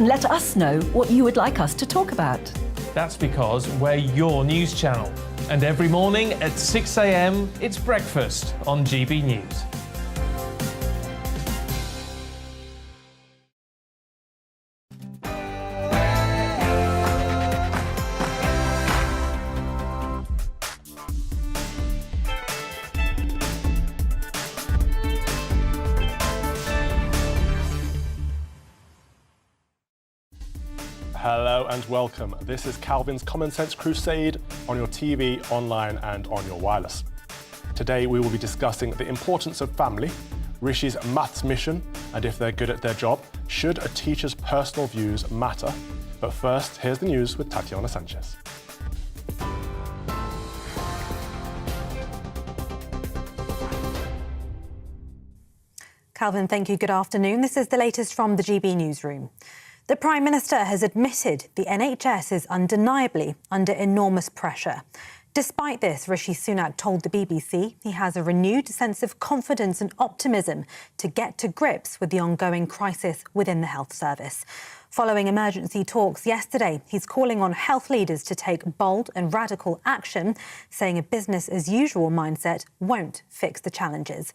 and let us know what you would like us to talk about. That's because we're your news channel. And every morning at 6 a.m, it's breakfast on GB News. Hello and welcome. This is Calvin's Common Sense Crusade on your TV, online and on your wireless. Today we will be discussing the importance of family, Rishi's maths mission, and if they're good at their job, should a teacher's personal views matter? But first, here's the news with Tatiana Sanchez. Calvin, thank you. Good afternoon. This is the latest from the GB newsroom. The Prime Minister has admitted the NHS is undeniably under enormous pressure. Despite this, Rishi Sunak told the BBC he has a renewed sense of confidence and optimism to get to grips with the ongoing crisis within the health service. Following emergency talks yesterday, he's calling on health leaders to take bold and radical action, saying a business-as-usual mindset won't fix the challenges.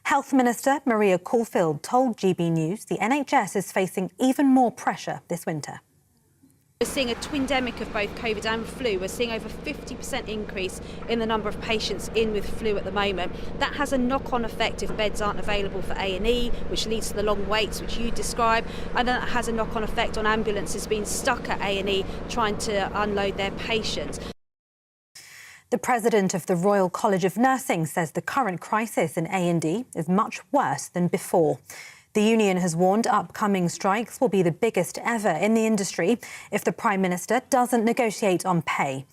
Health Minister Maria Caulfield told GB News the NHS is facing even more pressure this winter. We're seeing a twindemic of both COVID and flu. We're seeing over 50% increase in the number of patients in with flu at the moment. That has a knock-on effect if beds aren't available for A&E, which leads to the long waits which you describe, and then it has a knock-on effect on ambulances being stuck at A&E trying to unload their patients. The president of the Royal College of Nursing says the current crisis in A&E is much worse than before. The union has warned upcoming strikes will be the biggest ever in the industry if the Prime Minister doesn't negotiate on pay.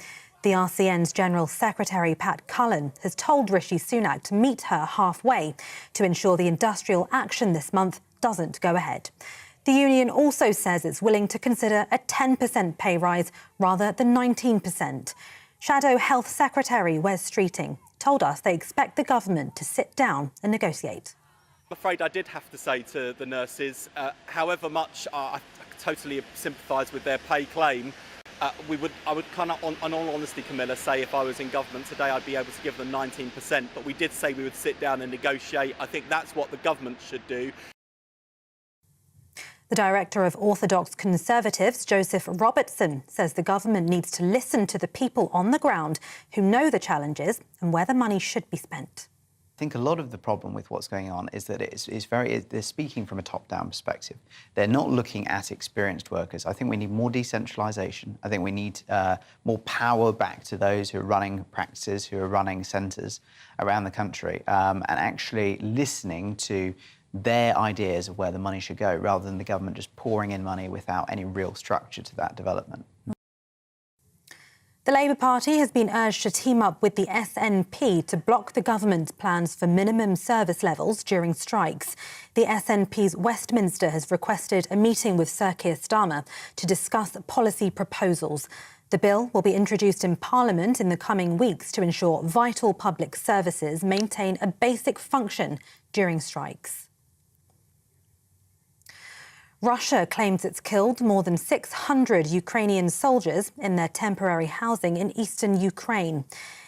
The RCN's General Secretary Pat Cullen has told Rishi Sunak to meet her halfway to ensure the industrial action this month doesn't go ahead. The union also says it's willing to consider a 10% pay rise rather than 19%. Shadow Health Secretary Wes Streeting told us they expect the government to sit down and negotiate. I'm afraid I did have to say to the nurses, however much I totally sympathise with their pay claim, I would kind of, on all honesty, Camilla, say if I was in government today, I'd be able to give them 19%. But we did say we would sit down and negotiate. I think that's what the government should do. The director of Orthodox Conservatives, Joseph Robertson, says the government needs to listen to the people on the ground who know the challenges and where the money should be spent. I think a lot of the problem with what's going on is that they're speaking from a top-down perspective. They're not looking at experienced workers. I think we need more decentralisation. I think we need more power back to those who are running practices, who are running centres around the country, and actually listening to their ideas of where the money should go, rather than the government just pouring in money without any real structure to that development. The Labour Party has been urged to team up with the SNP to block the government's plans for minimum service levels during strikes. The SNP's Westminster has requested a meeting with Sir Keir Starmer to discuss policy proposals. The bill will be introduced in Parliament in the coming weeks to ensure vital public services maintain a basic function during strikes. Russia claims it's killed more than 600 Ukrainian soldiers in their temporary housing in eastern Ukraine.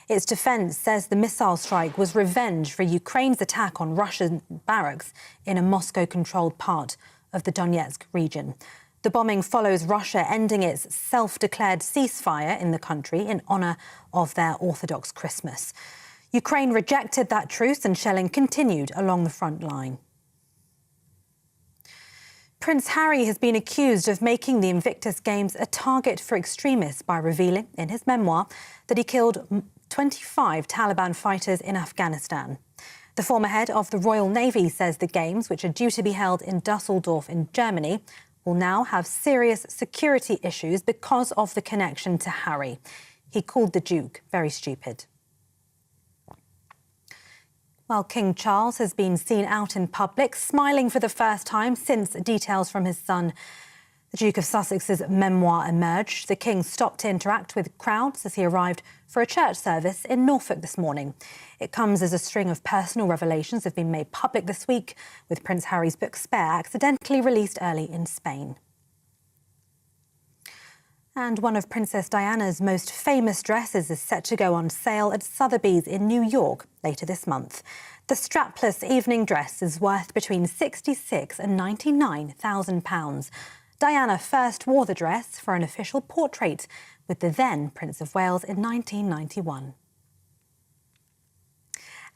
Its defence says the missile strike was revenge for Ukraine's attack on Russian barracks in a Moscow-controlled part of the Donetsk region. The bombing follows Russia ending its self-declared ceasefire in the country in honour of their Orthodox Christmas. Ukraine rejected that truce and shelling continued along the front line. Prince Harry has been accused of making the Invictus Games a target for extremists by revealing in his memoir that he killed 25 Taliban fighters in Afghanistan. The former head of the Royal Navy says the Games, which are due to be held in Dusseldorf in Germany, will now have serious security issues because of the connection to Harry. He called the Duke very stupid. Well, King Charles has been seen out in public, smiling for the first time since details from his son, the Duke of Sussex's memoir emerged. The King stopped to interact with crowds as he arrived for a church service in Norfolk this morning. It comes as a string of personal revelations have been made public this week, with Prince Harry's book Spare accidentally released early in Spain. And one of Princess Diana's most famous dresses is set to go on sale at Sotheby's in New York later this month. The strapless evening dress is worth between £66,000 and £99,000. Diana first wore the dress for an official portrait with the then Prince of Wales in 1991.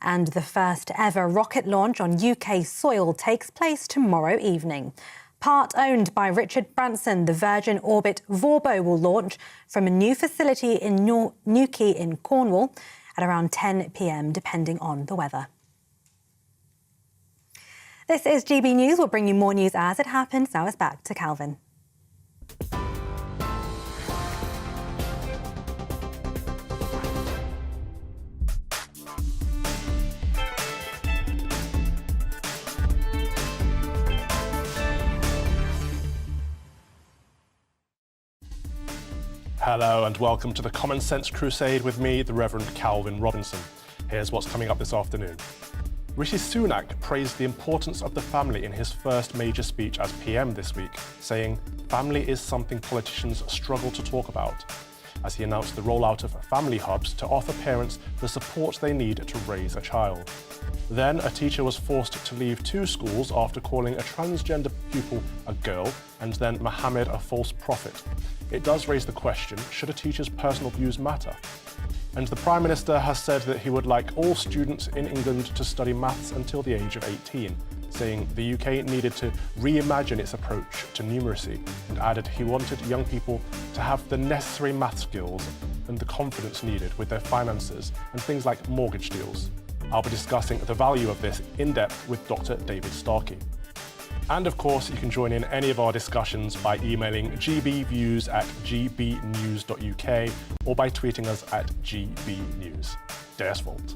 And the first ever rocket launch on UK soil takes place tomorrow evening. Part owned by Richard Branson, the Virgin Orbit Vorbo will launch from a new facility in Newquay in Cornwall at around 10 p.m, depending on the weather. This is GB News. We'll bring you more news as it happens. Now it's back to Calvin. Hello and welcome to the Common Sense Crusade with me, the Reverend Calvin Robinson. Here's what's coming up this afternoon. Rishi Sunak praised the importance of the family in his first major speech as PM this week, saying family is something politicians struggle to talk about, as he announced the rollout of family hubs to offer parents the support they need to raise a child. Then a teacher was forced to leave 2 schools after calling a transgender pupil a girl and then Mohammed a false prophet. It does raise the question, should a teacher's personal views matter? And the Prime Minister has said that he would like all students in England to study maths until the age of 18, saying the UK needed to reimagine its approach to numeracy, and added he wanted young people to have the necessary math skills and the confidence needed with their finances and things like mortgage deals. I'll be discussing the value of this in depth with Dr. David Starkey. And of course, you can join in any of our discussions by emailing gbviews@gbnews.uk or by tweeting us at gbnews. Deres Volt.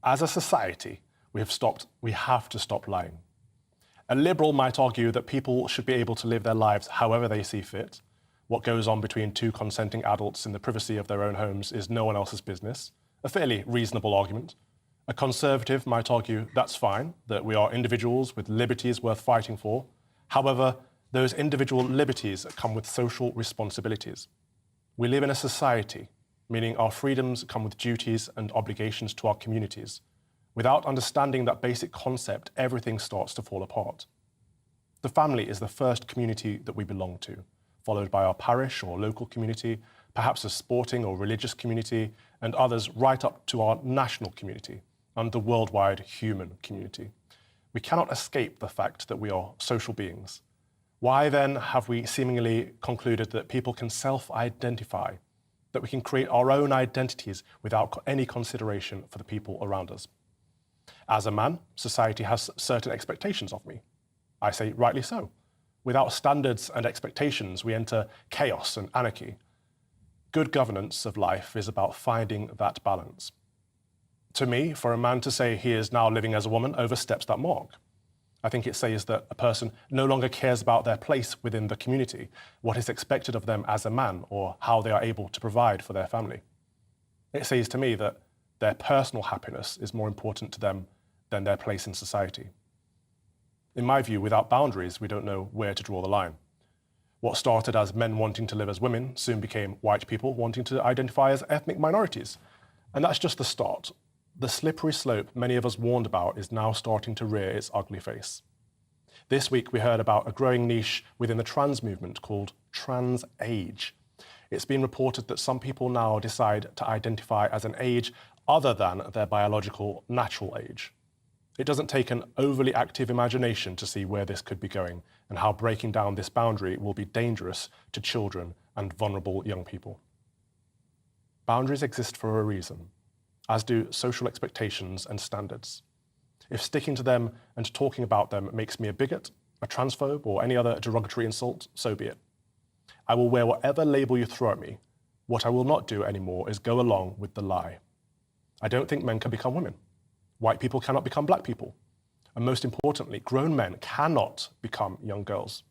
As a society, we have to stop lying. A liberal might argue that people should be able to live their lives however they see fit. What goes on between 2 consenting adults in the privacy of their own homes is no one else's business. A fairly reasonable argument. A conservative might argue that's fine, that we are individuals with liberties worth fighting for. However, those individual liberties come with social responsibilities. We live in a society, meaning our freedoms come with duties and obligations to our communities. Without understanding that basic concept, everything starts to fall apart. The family is the first community that we belong to, followed by our parish or local community, perhaps a sporting or religious community, and others right up to our national community and the worldwide human community. We cannot escape the fact that we are social beings. Why then have we seemingly concluded that people can self-identify, that we can create our own identities without any consideration for the people around us? As a man, society has certain expectations of me. I say rightly so. Without standards and expectations, we enter chaos and anarchy. Good governance of life is about finding that balance. To me, for a man to say he is now living as a woman oversteps that mark. I think it says that a person no longer cares about their place within the community, what is expected of them as a man, or how they are able to provide for their family. It says to me that their personal happiness is more important to them than their place in society. In my view, without boundaries, we don't know where to draw the line. What started as men wanting to live as women soon became white people wanting to identify as ethnic minorities. And that's just the start. The slippery slope many of us warned about is now starting to rear its ugly face. This week, we heard about a growing niche within the trans movement called trans age. It's been reported that some people now decide to identify as an age other than their biological natural age. It doesn't take an overly active imagination to see where this could be going and how breaking down this boundary will be dangerous to children and vulnerable young people. Boundaries exist for a reason, as do social expectations and standards. If sticking to them and talking about them makes me a bigot, a transphobe, or any other derogatory insult, so be it. I will wear whatever label you throw at me. What I will not do anymore is go along with the lie. I don't think men can become women. White people cannot become black people. And most importantly, grown men cannot become young girls.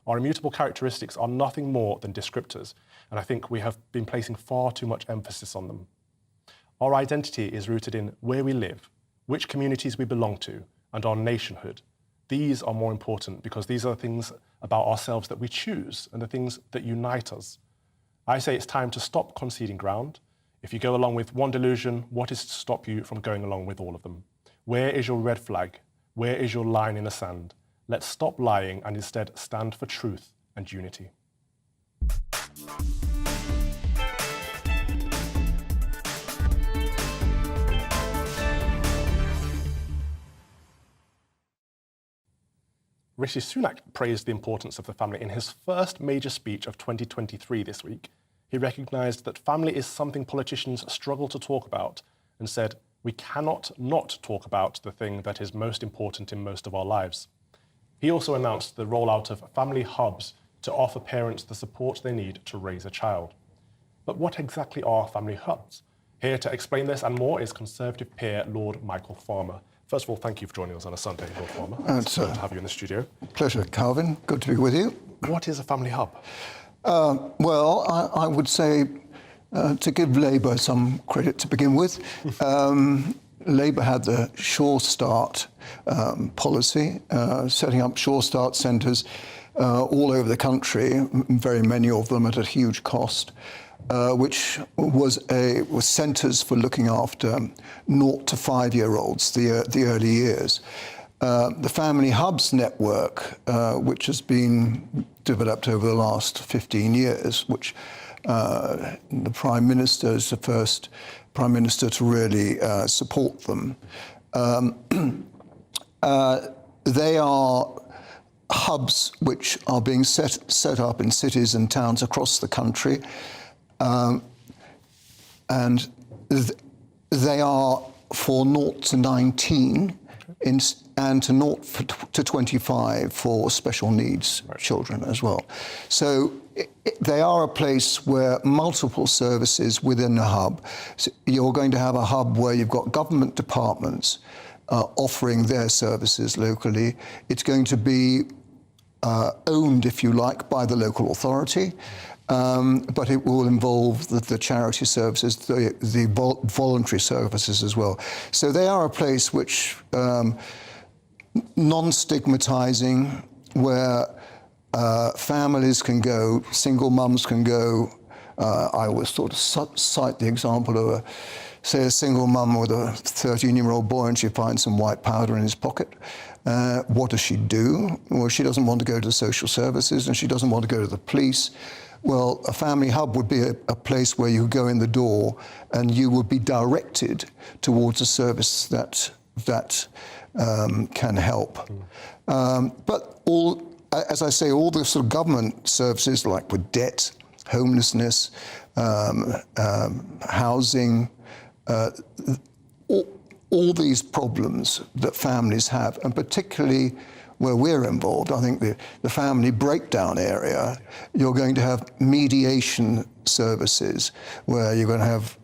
Our immutable characteristics are nothing more than descriptors, and I think we have been placing far too much emphasis on them. Our identity is rooted in where we live, which communities we belong to, and our nationhood. These are more important because these are the things about ourselves that we choose and the things that unite us. I say it's time to stop conceding ground. If you go along with one delusion, what is to stop you from going along with all of them? Where is your red flag? Where is your line in the sand? Let's stop lying and instead stand for truth and unity. Rishi Sunak praised the importance of the family in his first major speech of 2023 this week. He recognised that family is something politicians struggle to talk about and said, we cannot not talk about the thing that is most important in most of our lives. He also announced the rollout of family hubs to offer parents the support they need to raise a child. But what exactly are family hubs? Here to explain this and more is Conservative peer Lord Michael Farmer. First of all, thank you for joining us on a Sunday, Lord Farmer. It's good to have you in the studio. Pleasure, Calvin. Good to be with you. What is a family hub? Well, I would say, to give Labour some credit to begin with, Labour had the Sure Start policy, setting up Sure Start centres all over the country, very many of them at a huge cost, which was centres for looking after 0 to 5-year-olds, the early years. The Family Hubs network, which has been developed over the last 15 years, which the Prime Minister is the first Prime Minister to really support them. They are hubs which are being set up in cities and towns across the country, and they are for 0 to 19 and to 0 to 25 for special needs children as well. So they are a place where multiple services within a hub. So you're going to have a hub where you've got government departments offering their services locally. It's going to be owned, if you like, by the local authority, but it will involve the charity services, the voluntary services as well. So they are a place which non-stigmatizing, where families can go, single mums can go. I always sort of cite the example of a single mum with a 13-year-old boy and she finds some white powder in his pocket. What does she do? Well, she doesn't want to go to social services and she doesn't want to go to the police. Well, a family hub would be a place where you go in the door and you would be directed towards a service that can help. But as I say, all the sort of government services, like with debt, homelessness, housing, all these problems that families have, and particularly where we're involved, I think the family breakdown area, you're going to have mediation services where you're going to have,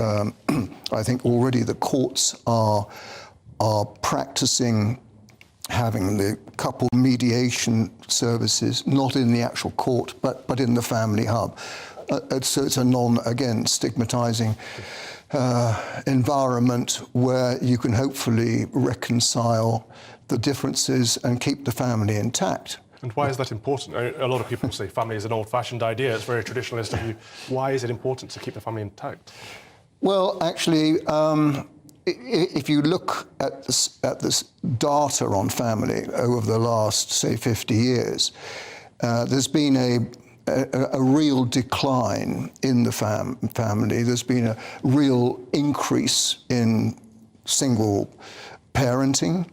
I think already the courts are practicing having the couple mediation services, not in the actual court, but in the family hub. So it's a again, stigmatizing environment where you can hopefully reconcile the differences and keep the family intact. And why is that important? A lot of people say family is an old-fashioned idea. It's very traditionalist of you. Why is it important to keep the family intact? Well, actually, if you look at this data on family over the last, say, 50 years, there's been a real decline in the family. There's been a real increase in single parenting.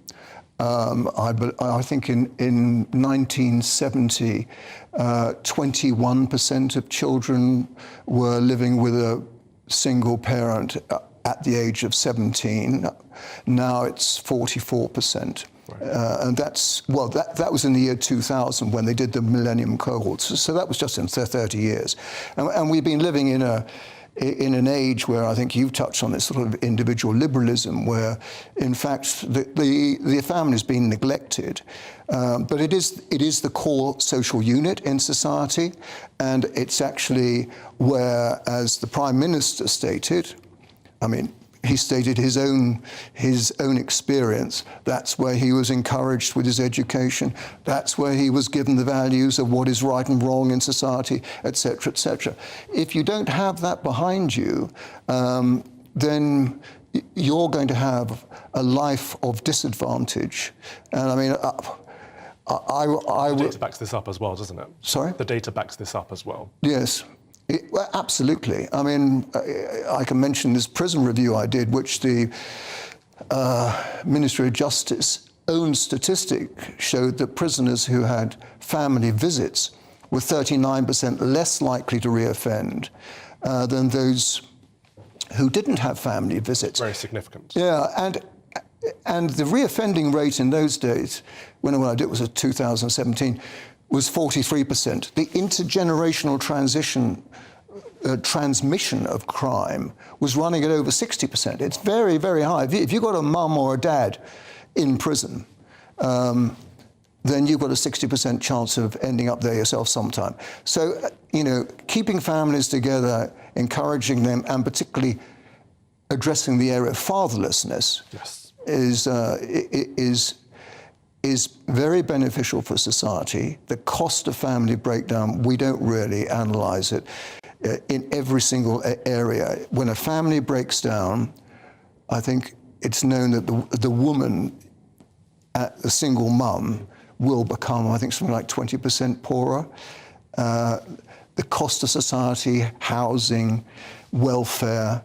I think in 1970, 21% of children were living with a single parent at the age of 17. Now it's 44%. And that was in the year 2000 when they did the Millennium Cohorts. So that was just in 30 years. And we've been living in an age where I think you've touched on this sort of individual liberalism, where in fact the family has been neglected. But it is the core social unit in society, and it's actually where, as the Prime Minister stated, I mean, he stated his own experience. That's where he was encouraged with his education. That's where he was given the values of what is right and wrong in society, etc., etc. If you don't have that behind you, then you're going to have a life of disadvantage. And I mean, the data backs this up as well, doesn't it? Sorry? The data backs this up as well. Yes. Well, absolutely. I mean, I can mention this prison review I did, which the Ministry of Justice own statistic showed that prisoners who had family visits were 39% less likely to reoffend than those who didn't have family visits. Very significant. Yeah, and the reoffending rate in those days, when I did it was 2017, was 43%. The intergenerational transmission of crime was running at over 60%. It's very, very high. If you've got a mum or a dad in prison, then you've got a 60% chance of ending up there yourself sometime. So, keeping families together, encouraging them, and particularly addressing the area of fatherlessness, yes, is very beneficial for society. The cost of family breakdown, we don't really analyse it in every single area. When a family breaks down, I think it's known that the woman, a single mum, will become, I think, something like 20% poorer. The cost of society, housing, welfare.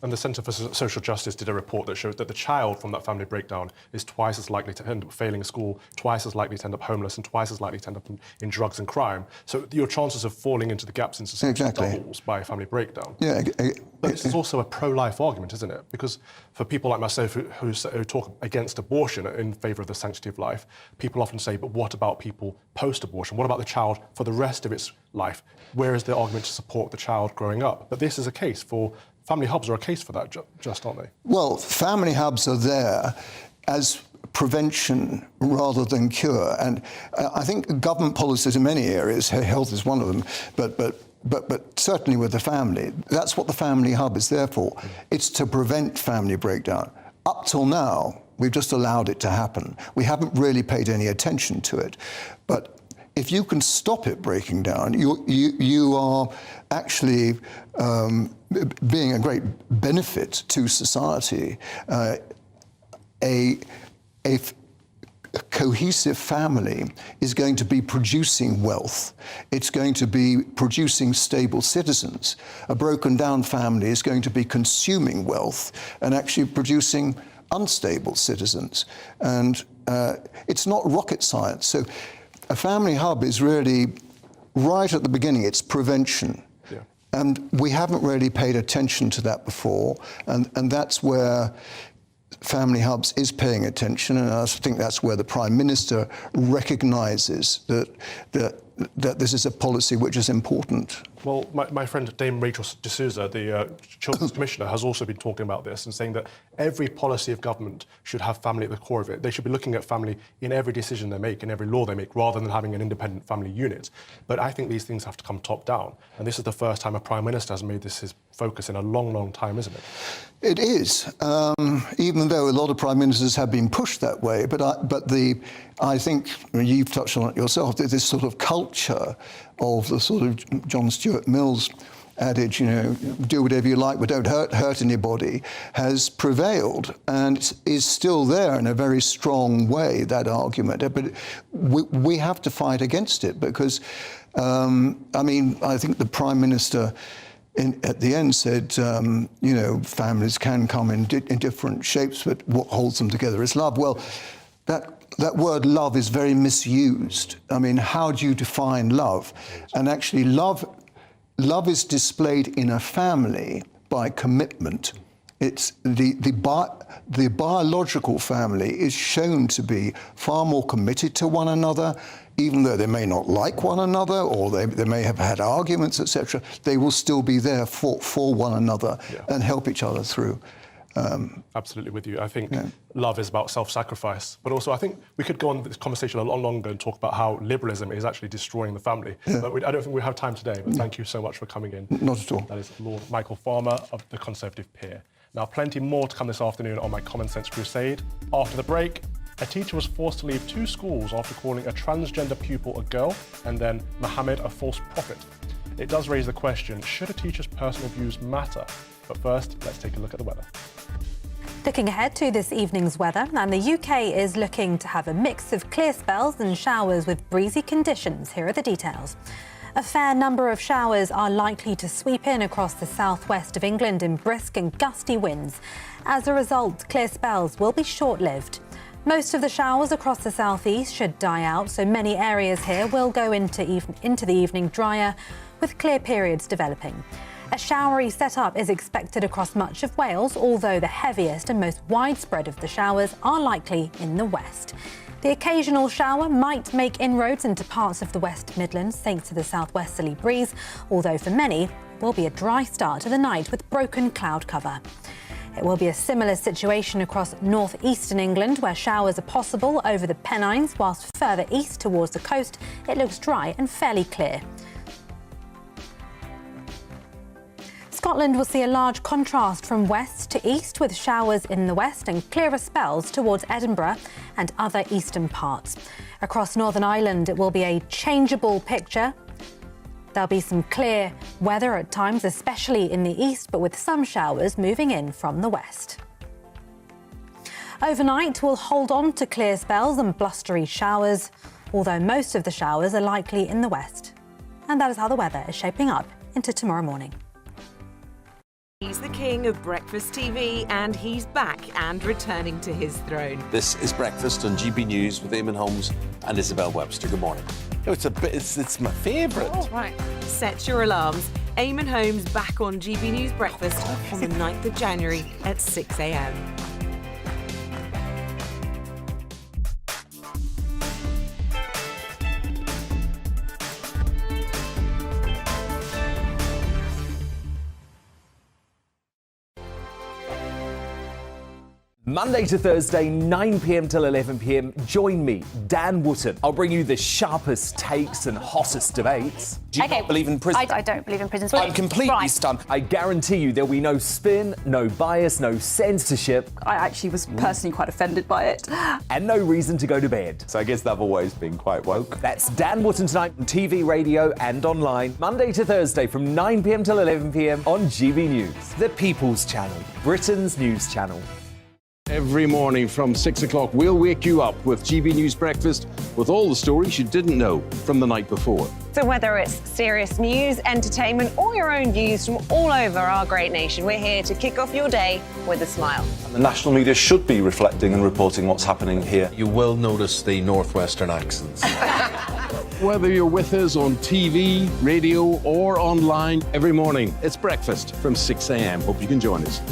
And the Centre for Social Justice did a report that showed that the child from that family breakdown is twice as likely to end up failing school, twice as likely to end up homeless, and twice as likely to end up in drugs and crime. So your chances of falling into the gaps in society doubles by a family breakdown. Yeah, but this is also a pro-life argument, isn't it? Because for people like myself who talk against abortion in favour of the sanctity of life, people often say, but what about people post-abortion? What about the child for the rest of its life? Where is the argument to support the child growing up? But this is a case for... Family hubs are a case for that, just aren't they? Well, family hubs are there as prevention rather than cure. And I think government policies in many areas, health is one of them, but certainly with the family, that's what the family hub is there for. It's to prevent family breakdown. Up till now, we've just allowed it to happen. We haven't really paid any attention to it. But if you can stop it breaking down, you are actually being a great benefit to society. A cohesive family is going to be producing wealth. It's going to be producing stable citizens. A broken down family is going to be consuming wealth and actually producing unstable citizens. And it's not rocket science. So a family hub is really, right at the beginning, it's prevention. Yeah. And we haven't really paid attention to that before. And that's where Family Hubs is paying attention. And I think that's where the Prime Minister recognises that this is a policy which is important. Well, my friend Dame Rachel D'Souza, the Children's Commissioner, has also been talking about this and saying that every policy of government should have family at the core of it. They should be looking at family in every decision they make, in every law they make, rather than having an independent family unit. But I think these things have to come top down. And this is the first time a Prime Minister has made this his focus in a long, long time, isn't it? It is, even though a lot of Prime Ministers have been pushed that way. But I think, you've touched on it yourself, that this sort of culture of the sort of John Stuart Mill's adage, do whatever you like, but don't hurt anybody, has prevailed and is still there in a very strong way, that argument. But we have to fight against it because, I think the Prime Minister at the end said, families can come in different shapes, but what holds them together is love. Well, that word love is very misused. I mean, how do you define love? And actually, love is displayed in a family by commitment. It's the biological family is shown to be far more committed to one another, even though they may not like one another or they may have had arguments, etc. They will still be there for one another and help each other through. Absolutely with you. I think love is about self-sacrifice, but also I think we could go on this conversation a lot longer and talk about how liberalism is actually destroying the family. Yeah. But I don't think we have time today, but thank you so much for coming in. Not at all. That is Lord Michael Farmer of the Conservative Peer. Now, plenty more to come this afternoon on my Common Sense Crusade. After the break, a teacher was forced to leave 2 schools after calling a transgender pupil a girl and then Mohammed a false prophet. It does raise the question, should a teacher's personal views matter? But first, let's take a look at the weather. Looking ahead to this evening's weather, and the UK is looking to have a mix of clear spells and showers with breezy conditions. Here are the details. A fair number of showers are likely to sweep in across the southwest of England in brisk and gusty winds. As a result, clear spells will be short-lived. Most of the showers across the southeast should die out, so many areas here will go into the evening drier, with clear periods developing. A showery setup is expected across much of Wales, although the heaviest and most widespread of the showers are likely in the west. The occasional shower might make inroads into parts of the West Midlands thanks to the southwesterly breeze, although for many will be a dry start to the night with broken cloud cover. It will be a similar situation across northeastern England, where showers are possible over the Pennines, whilst further east towards the coast it looks dry and fairly clear. Scotland will see a large contrast from west to east, with showers in the west and clearer spells towards Edinburgh and other eastern parts. Across Northern Ireland, it will be a changeable picture. There'll be some clear weather at times, especially in the east, but with some showers moving in from the west. Overnight, we'll hold on to clear spells and blustery showers, although most of the showers are likely in the west. And that is how the weather is shaping up into tomorrow morning. He's the king of breakfast TV, and he's back and returning to his throne. This is Breakfast on GB News with Eamon Holmes and Isabel Webster. Good morning. It's my favourite. Oh, right. Set your alarms. Eamon Holmes back on GB News Breakfast on the 9th of January at 6 a.m. Monday to Thursday, 9 p.m. till 11 p.m. Join me, Dan Wootton. I'll bring you the sharpest takes and hottest debates. Do you not believe in prison? I don't believe in prison. I'm completely stunned. I guarantee you there'll be no spin, no bias, no censorship. I actually was personally quite offended by it. And no reason to go to bed. So I guess they've always been quite woke. That's Dan Wootton tonight on TV, radio and online. Monday to Thursday from 9 p.m. till 11 p.m. on GB News. The People's Channel, Britain's news channel. Every morning from 6 o'clock, we'll wake you up with GB News Breakfast with all the stories you didn't know from the night before. So whether it's serious news, entertainment, or your own views from all over our great nation, we're here to kick off your day with a smile. And the national media should be reflecting and reporting what's happening here. You will notice the northwestern accents. Whether you're with us on TV, radio, or online, every morning, it's breakfast from 6 a.m. Hope you can join us.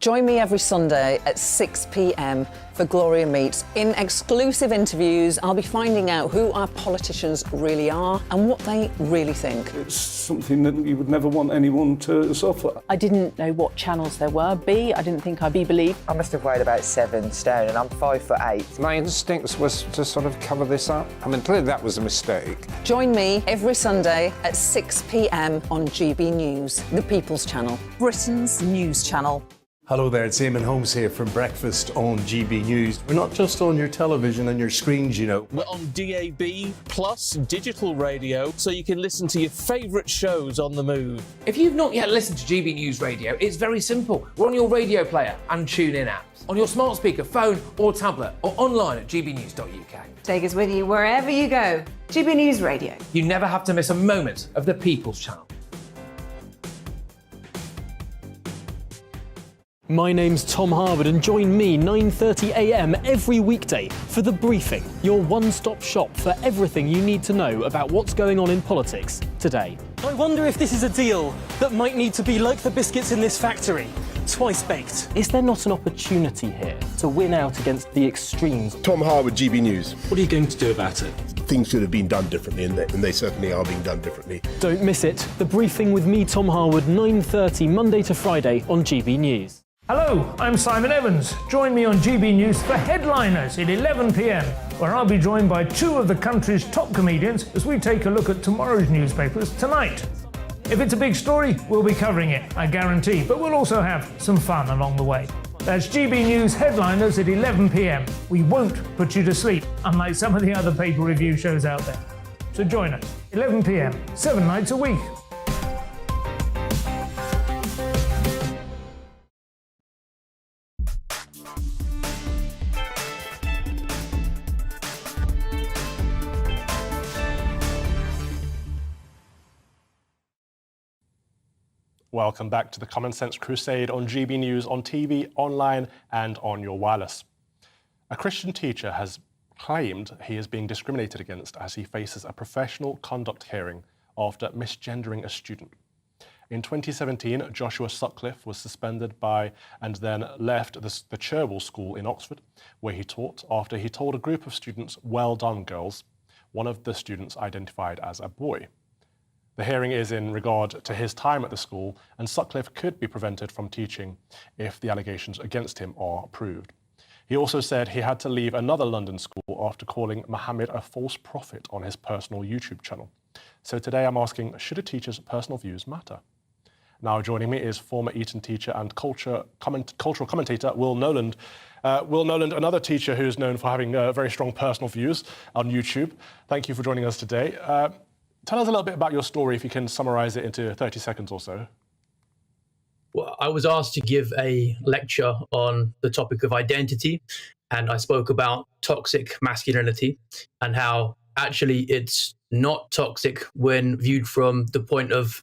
Join me every Sunday at 6 p.m. for Gloria Meets. In exclusive interviews, I'll be finding out who our politicians really are and what they really think. It's something that you would never want anyone to suffer. I didn't know what channels there were. I didn't think I'd be believed. I must have weighed about 7 stone and I'm 5'8". My instincts was to sort of cover this up. I mean, clearly that was a mistake. Join me every Sunday at 6 p.m. on GB News, the People's Channel, Britain's news channel. Hello there, it's Eamon Holmes here from Breakfast on GB News. We're not just on your television and your screens, you know. We're on DAB plus digital radio, so you can listen to your favourite shows on the move. If you've not yet listened to GB News Radio, it's very simple. We're on your radio player and tune-in apps, on your smart speaker, phone or tablet, or online at gbnews.uk. Take us with you wherever you go. GB News Radio. You never have to miss a moment of the People's Channel. My name's Tom Harwood and join me 9:30 a.m. every weekday for The Briefing, your one-stop shop for everything you need to know about what's going on in politics today. I wonder if this is a deal that might need to be like the biscuits in this factory, twice baked. Is there not an opportunity here to win out against the extremes? Tom Harwood, GB News. What are you going to do about it? Things should have been done differently, and they certainly are being done differently. Don't miss it. The Briefing with me, Tom Harwood, 9:30 Monday to Friday on GB News. Hello, I'm Simon Evans. Join me on GB News for Headliners at 11 p.m, where I'll be joined by two of the country's top comedians as we take a look at tomorrow's newspapers tonight. If it's a big story, we'll be covering it, I guarantee, but we'll also have some fun along the way. That's GB News headliners at 11 p.m. We won't put you to sleep, unlike some of the other paper review shows out there. So join us, 11 p.m, 7 nights a week. Welcome back to the Common Sense Crusade on GB News, on TV, online and on your wireless. A Christian teacher has claimed he is being discriminated against as he faces a professional conduct hearing after misgendering a student. In 2017, Joshua Sutcliffe was suspended by and then left the Cherwell School in Oxford, where he taught, after he told a group of students, "Well done, girls." One of the students identified as a boy. The hearing is in regard to his time at the school, and Sutcliffe could be prevented from teaching if the allegations against him are proved. He also said he had to leave another London school after calling Mohammed a false prophet on his personal YouTube channel. So today I'm asking, should a teacher's personal views matter? Now joining me is former Eton teacher and cultural commentator Will Noland. Will Noland, another teacher who is known for having very strong personal views on YouTube. Thank you for joining us today. Tell us a little bit about your story, if you can summarise it into 30 seconds or so. Well, I was asked to give a lecture on the topic of identity, and I spoke about toxic masculinity and how actually it's not toxic when viewed from the point of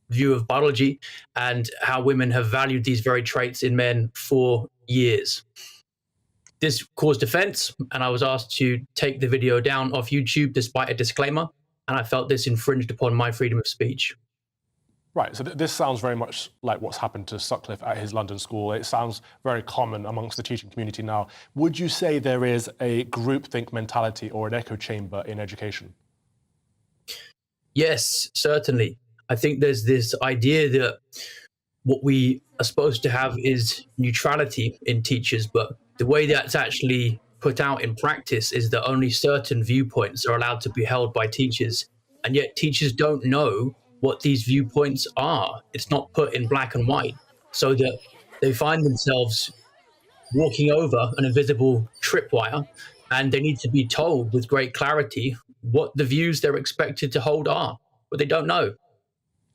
view of biology, and how women have valued these very traits in men for years. This caused offence, and I was asked to take the video down off YouTube despite a disclaimer. And I felt this infringed upon my freedom of speech. Right, so this sounds very much like what's happened to Sutcliffe at his London school. It sounds very common amongst the teaching community now. Would you say there is a groupthink mentality or an echo chamber in education? Yes, certainly. I think there's this idea that what we are supposed to have is neutrality in teachers, but the way that's actually put out in practice is that only certain viewpoints are allowed to be held by teachers, and yet teachers don't know what these viewpoints are. It's not put in black and white, so that they find themselves walking over an invisible tripwire, and they need to be told with great clarity what the views they're expected to hold are, but they don't know.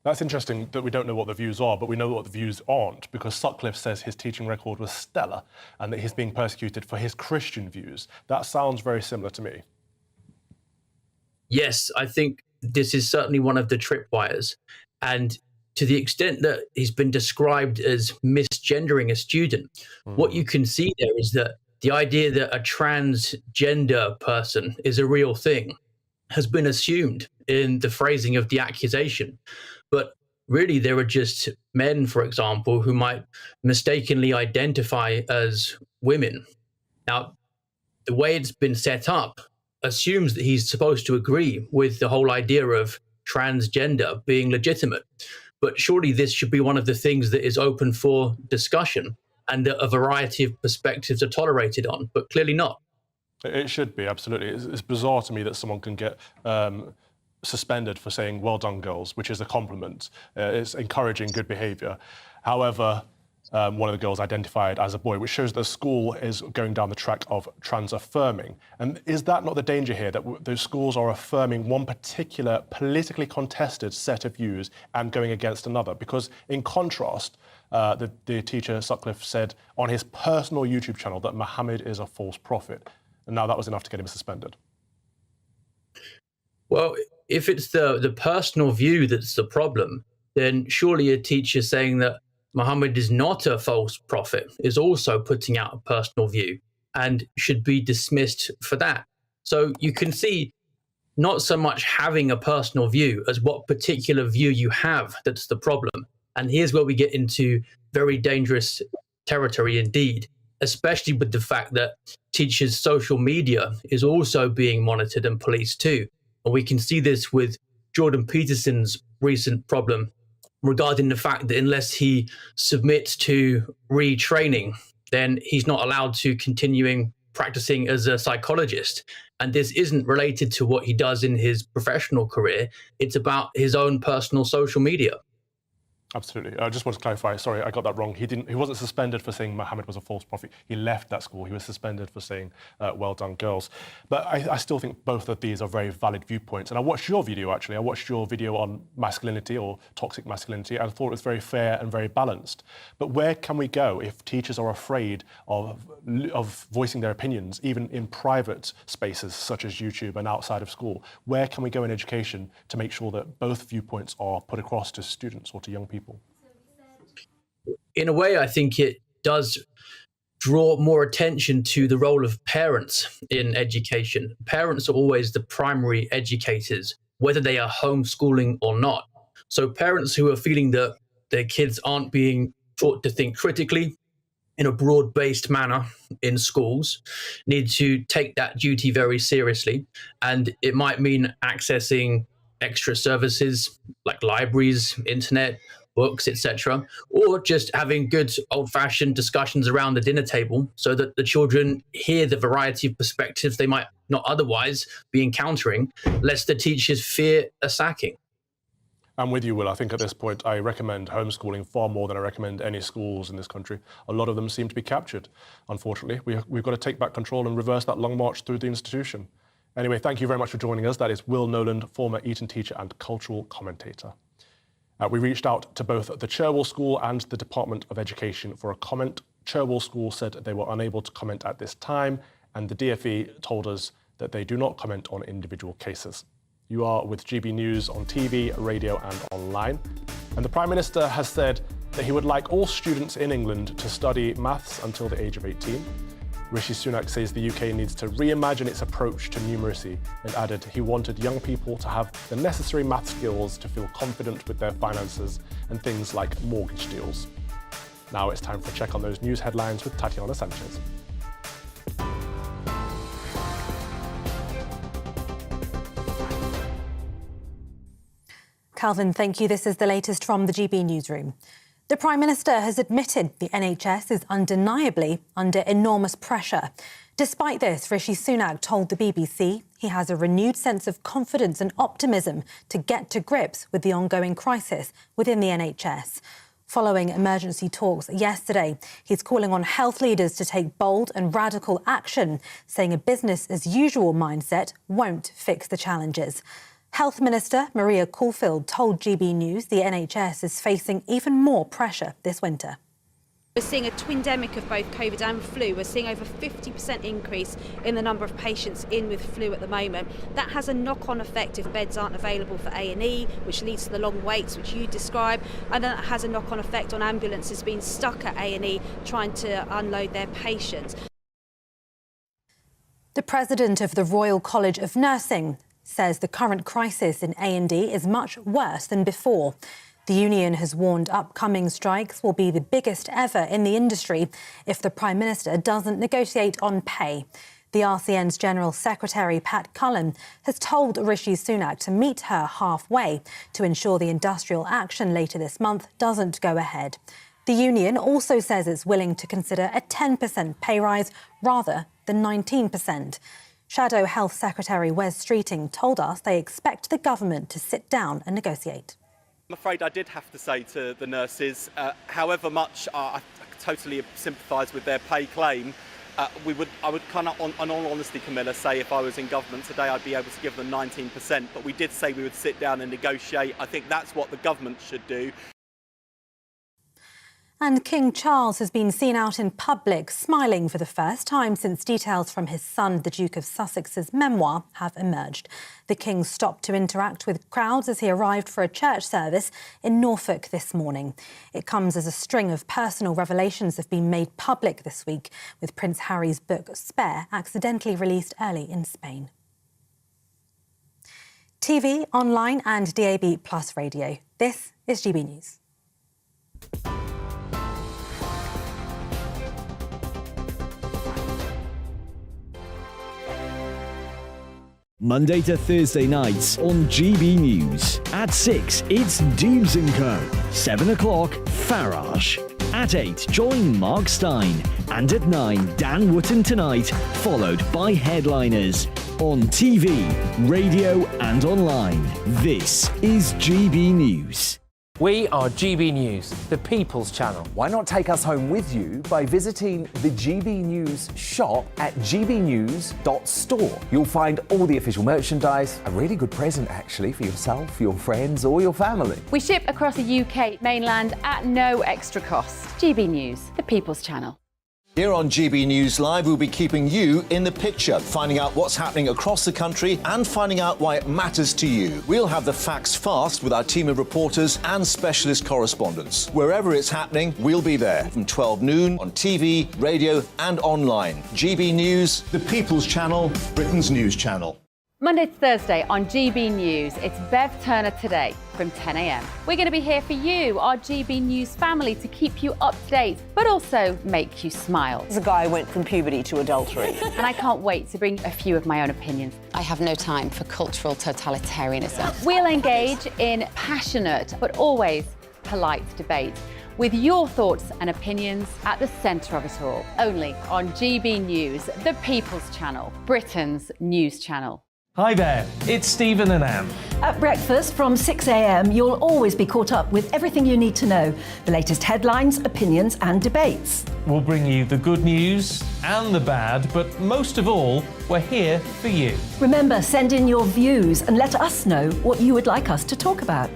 That's interesting that we don't know what the views are, but we know what the views aren't, because Sutcliffe says his teaching record was stellar and that he's being persecuted for his Christian views. That sounds very similar to me. Yes, I think this is certainly one of the tripwires. And to the extent that he's been described as misgendering a student, what you can see there is that the idea that a transgender person is a real thing has been assumed in the phrasing of the accusation. But really, there are just men, for example, who might mistakenly identify as women. Now, the way it's been set up assumes that he's supposed to agree with the whole idea of transgender being legitimate. But surely this should be one of the things that is open for discussion and that a variety of perspectives are tolerated on, but clearly not. It should be, absolutely. It's bizarre to me that someone can get suspended for saying, "Well done, girls," which is a compliment. It's encouraging good behaviour. However, one of the girls identified as a boy, which shows the school is going down the track of trans-affirming. And is that not the danger here, that those schools are affirming one particular politically contested set of views and going against another? Because in contrast, the teacher, Sutcliffe, said on his personal YouTube channel that Mohammed is a false prophet. And now that was enough to get him suspended. Well, if it's the personal view that's the problem, then surely a teacher saying that Muhammad is not a false prophet is also putting out a personal view and should be dismissed for that. So you can see not so much having a personal view as what particular view you have that's the problem. And here's where we get into very dangerous territory indeed, especially with the fact that teachers' social media is also being monitored and policed too. And we can see this with Jordan Peterson's recent problem regarding the fact that unless he submits to retraining, then he's not allowed to continuing practicing as a psychologist. And this isn't related to what he does in his professional career. It's about his own personal social media. Absolutely. I just want to clarify. Sorry, I got that wrong. He wasn't suspended for saying Muhammad was a false prophet. He left that school. He was suspended for saying, well done, girls. But I still think both of these are very valid viewpoints. And I watched your video, actually. I watched your video on masculinity or toxic masculinity, and I thought it was very fair and very balanced. But where can we go if teachers are afraid of voicing their opinions, even in private spaces such as YouTube and outside of school? Where can we go in education to make sure that both viewpoints are put across to students or to young people? In a way, I think it does draw more attention to the role of parents in education. Parents are always the primary educators, whether they are homeschooling or not. So parents who are feeling that their kids aren't being taught to think critically in a broad-based manner in schools need to take that duty very seriously. And it might mean accessing extra services like libraries, internet, books, etc., or just having good old-fashioned discussions around the dinner table so that the children hear the variety of perspectives they might not otherwise be encountering, lest the teachers fear a sacking. I'm with you, Will. I think at this point I recommend homeschooling far more than I recommend any schools in this country. A lot of them seem to be captured, unfortunately. We've got to take back control and reverse that long march through the institution. Anyway, thank you very much for joining us. That is Will Noland, former Eton teacher and cultural commentator. We reached out to both the Cherwell School and the Department of Education for a comment. Cherwell School said they were unable to comment at this time, and the DFE told us that they do not comment on individual cases. You are with GB News on TV, radio and online. And the Prime Minister has said that he would like all students in England to study maths until the age of 18. Rishi Sunak says the UK needs to reimagine its approach to numeracy and added he wanted young people to have the necessary math skills to feel confident with their finances and things like mortgage deals. Now it's time for a check on those news headlines with Tatiana Sanchez. Calvin, thank you. This is the latest from the GB Newsroom. The Prime Minister has admitted the NHS is undeniably under enormous pressure. Despite this, Rishi Sunak told the BBC he has a renewed sense of confidence and optimism to get to grips with the ongoing crisis within the NHS. Following emergency talks yesterday, he's calling on health leaders to take bold and radical action, saying a business-as-usual mindset won't fix the challenges. Health Minister Maria Caulfield told GB News the NHS is facing even more pressure this winter. We're seeing a twindemic of both COVID and flu. We're seeing over 50% increase in the number of patients in with flu at the moment. That has a knock-on effect if beds aren't available for A&E, which leads to the long waits, which you describe, and that has a knock-on effect on ambulances being stuck at A&E trying to unload their patients. The President of the Royal College of Nursing says the current crisis in A&E is much worse than before. The union has warned upcoming strikes will be the biggest ever in the industry if the Prime Minister doesn't negotiate on pay. The RCN's General Secretary, Pat Cullen, has told Rishi Sunak to meet her halfway to ensure the industrial action later this month doesn't go ahead. The union also says it's willing to consider a 10% pay rise rather than 19%. Shadow Health Secretary Wes Streeting told us they expect the government to sit down and negotiate. I'm afraid I did have to say to the nurses, however much I totally sympathise with their pay claim, I would kind of, on all honesty, Camilla, say if I was in government today, I'd be able to give them 19%. But we did say we would sit down and negotiate. I think that's what the government should do. And King Charles has been seen out in public smiling for the first time since details from his son, the Duke of Sussex's memoir, have emerged. The King stopped to interact with crowds as he arrived for a church service in Norfolk this morning. It comes as a string of personal revelations have been made public this week, with Prince Harry's book Spare accidentally released early in Spain. TV, online and DAB+ radio. This is GB News. Monday to Thursday nights on GB News. At 6, it's Deems & Co. 7 o'clock, Farage. At 8, join Mark Stein. And at 9, Dan Wootton Tonight, followed by Headliners. On TV, radio and online, this is GB News. We are GB News, the People's Channel. Why not take us home with you by visiting the GB News shop at gbnews.store. You'll find all the official merchandise, a really good present actually for yourself, your friends or your family. We ship across the UK mainland at no extra cost. GB News, the People's Channel. Here on GB News Live, we'll be keeping you in the picture, finding out what's happening across the country and finding out why it matters to you. We'll have the facts fast with our team of reporters and specialist correspondents. Wherever it's happening, we'll be there from 12 noon on TV, radio and online. GB News, the People's Channel, Britain's news channel. Monday to Thursday on GB News, it's Bev Turner Today from 10 a.m. We're going to be here for you, our GB News family, to keep you up to date, but also make you smile. The guy went from puberty to adultery. And I can't wait to bring a few of my own opinions. I have no time for cultural totalitarianism. We'll engage in passionate, but always polite debate, with your thoughts and opinions at the centre of it all. Only on GB News, the People's Channel, Britain's news channel. Hi there, it's Stephen and Anne. At breakfast from 6 a.m, you'll always be caught up with everything you need to know, the latest headlines, opinions and debates. We'll bring you the good news and the bad, but most of all, we're here for you. Remember, send in your views and let us know what you would like us to talk about.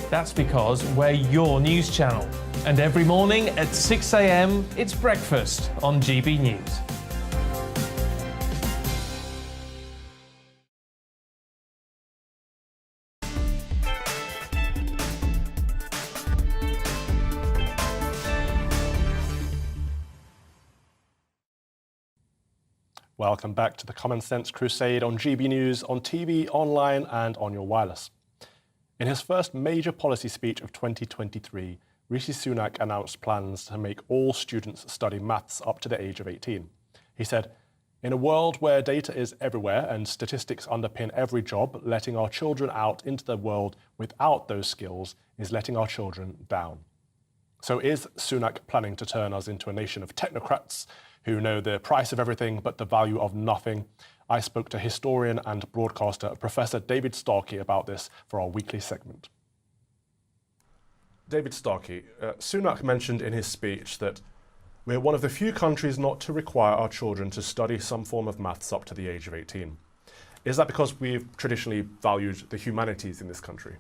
That's because we're your news channel. And every morning at 6 a.m, it's breakfast on GB News. Welcome back to the Common Sense Crusade on GB News, on TV, online and on your wireless. In his first major policy speech of 2023, Rishi Sunak announced plans to make all students study maths up to the age of 18. He said, "In a world where data is everywhere and statistics underpin every job, letting our children out into the world without those skills is letting our children down." So is Sunak planning to turn us into a nation of technocrats who know the price of everything but the value of nothing? I spoke to historian and broadcaster Professor David Starkey about this for our weekly segment. David Starkey, Sunak mentioned in his speech that we're one of the few countries not to require our children to study some form of maths up to the age of 18. Is that because we've traditionally valued the humanities in this country?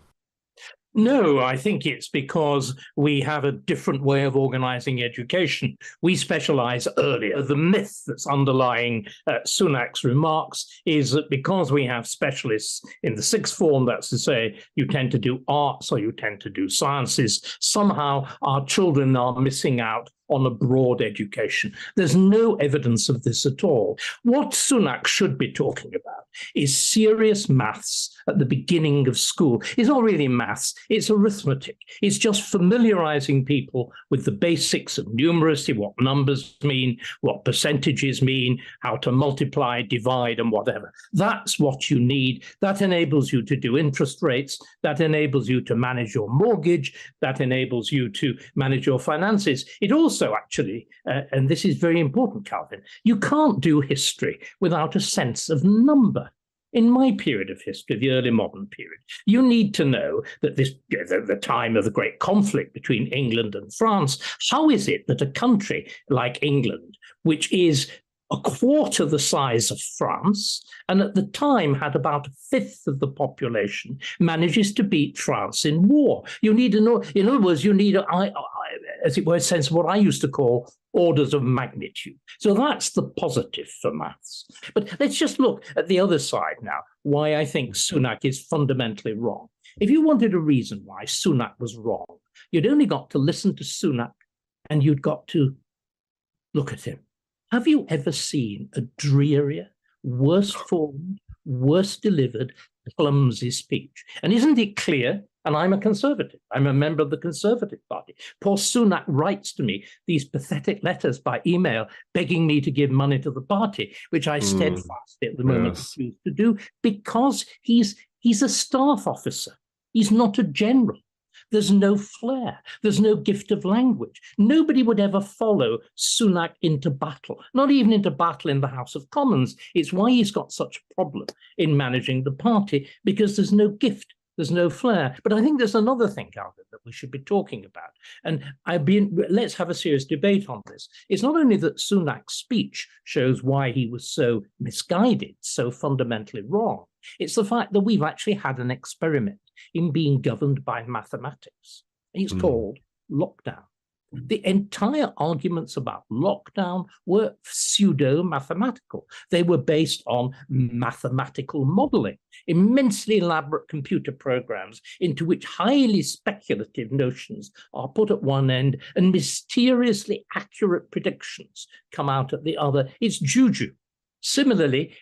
No, I think it's because we have a different way of organizing education. We specialize earlier. The myth that's underlying Sunak's remarks is that because we have specialists in the sixth form, that's to say, you tend to do arts or you tend to do sciences, somehow our children are missing out on a broad education. There's no evidence of this at all. What Sunak should be talking about is serious maths at the beginning of school. It's not really maths, it's arithmetic. It's just familiarizing people with the basics of numeracy, what numbers mean, what percentages mean, how to multiply, divide, and whatever. That's what you need. That enables you to do interest rates. That enables you to manage your mortgage. That enables you to manage your finances. It also actually, and this is very important, Calvin, you can't do history without a sense of number. In my period of history, the early modern period, you need to know that the time of the great conflict between England and France, how is it that a country like England, which is a quarter the size of France, and at the time had about a fifth of the population, manages to beat France in war? You need to know, in other words, you need, as it were, a sense of what I used to call orders of magnitude. So that's the positive for maths. But let's just look at the other side now, why I think Sunak is fundamentally wrong. If you wanted a reason why Sunak was wrong, you'd only got to listen to Sunak and you'd got to look at him. Have you ever seen a drearier, worse formed, worse delivered, clumsy speech? And isn't it clear? And I'm a Conservative. I'm a member of the Conservative Party. Poor Sunak writes to me these pathetic letters by email begging me to give money to the party, which I steadfastly at the moment refuse to do, because he's a staff officer. He's not a general. There's no flair. There's no gift of language. Nobody would ever follow Sunak into battle, not even into battle in the House of Commons. It's why he's got such a problem in managing the party, because there's no gift. There's no flair. But I think there's another thing, Calvin, that we should be talking about. And let's have a serious debate on this. It's not only that Sunak's speech shows why he was so misguided, so fundamentally wrong. It's the fact that we've actually had an experiment in being governed by mathematics. It's called lockdown. The entire arguments about lockdown were pseudo-mathematical. They were based on mathematical modeling, immensely elaborate computer programs into which highly speculative notions are put at one end and mysteriously accurate predictions come out at the other. It's juju. Similarly,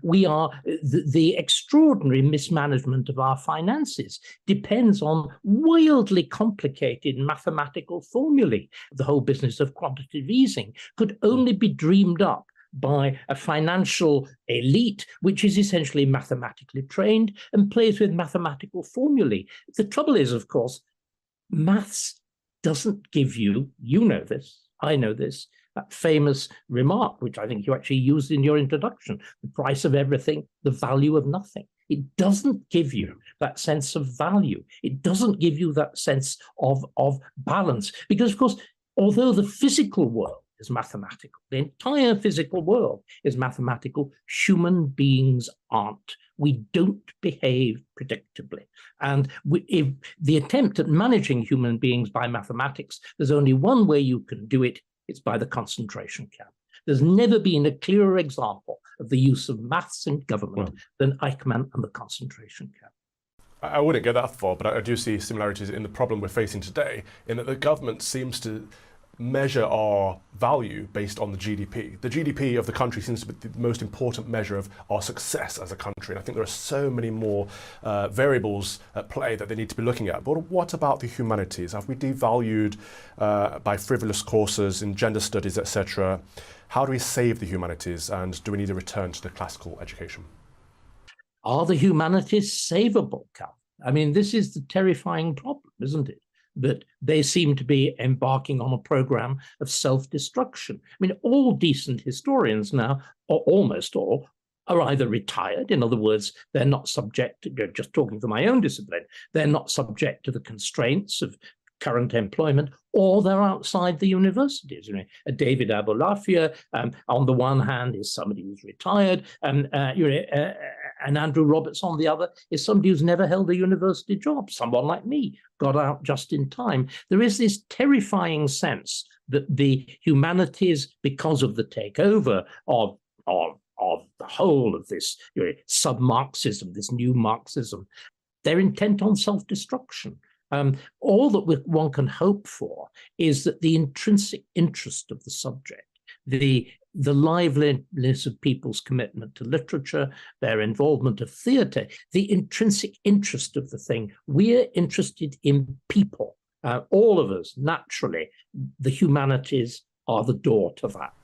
we are the extraordinary mismanagement of our finances depends on wildly complicated mathematical formulae. The whole business of quantitative easing could only be dreamed up by a financial elite, which is essentially mathematically trained and plays with mathematical formulae. The trouble is, of course, maths doesn't give you, you know this, I know this, that famous remark, which I think you actually used in your introduction, the price of everything, the value of nothing. It doesn't give you that sense of value. It doesn't give you that sense of balance. Because, of course, although the physical world is mathematical, the entire physical world is mathematical, human beings aren't. We don't behave predictably. And if the attempt at managing human beings by mathematics, there's only one way you can do it. It's by the concentration camp. There's never been a clearer example of the use of maths in government than Eichmann and the concentration camp. I wouldn't go that far, but I do see similarities in the problem we're facing today, in that the government seems to measure our value based on the GDP. The GDP of the country seems to be the most important measure of our success as a country. And I think there are so many more variables at play that they need to be looking at. But what about the humanities? Have we devalued by frivolous courses in gender studies, etc.? How do we save the humanities, and do we need a return to the classical education? Are the humanities savable, Cal? I mean, this is the terrifying problem, isn't it? That they seem to be embarking on a program of self-destruction. I mean, all decent historians now, or almost all, are either retired. In other words, they're not subject to, just talking for my own discipline, they're not subject to the constraints of current employment, or they're outside the universities. You know, David Abulafia, on the one hand, is somebody who's retired, and Andrew Roberts on the other is somebody who's never held a university job. Someone like me got out just in time. There is this terrifying sense that the humanities, because of the takeover of the whole of this sub-Marxism, this new Marxism, they're intent on self-destruction. All that one can hope for is that the intrinsic interest of the subject, the liveliness of people's commitment to literature, their involvement of theatre, the intrinsic interest of the thing. We're interested in people, all of us, naturally. The humanities are the door to that.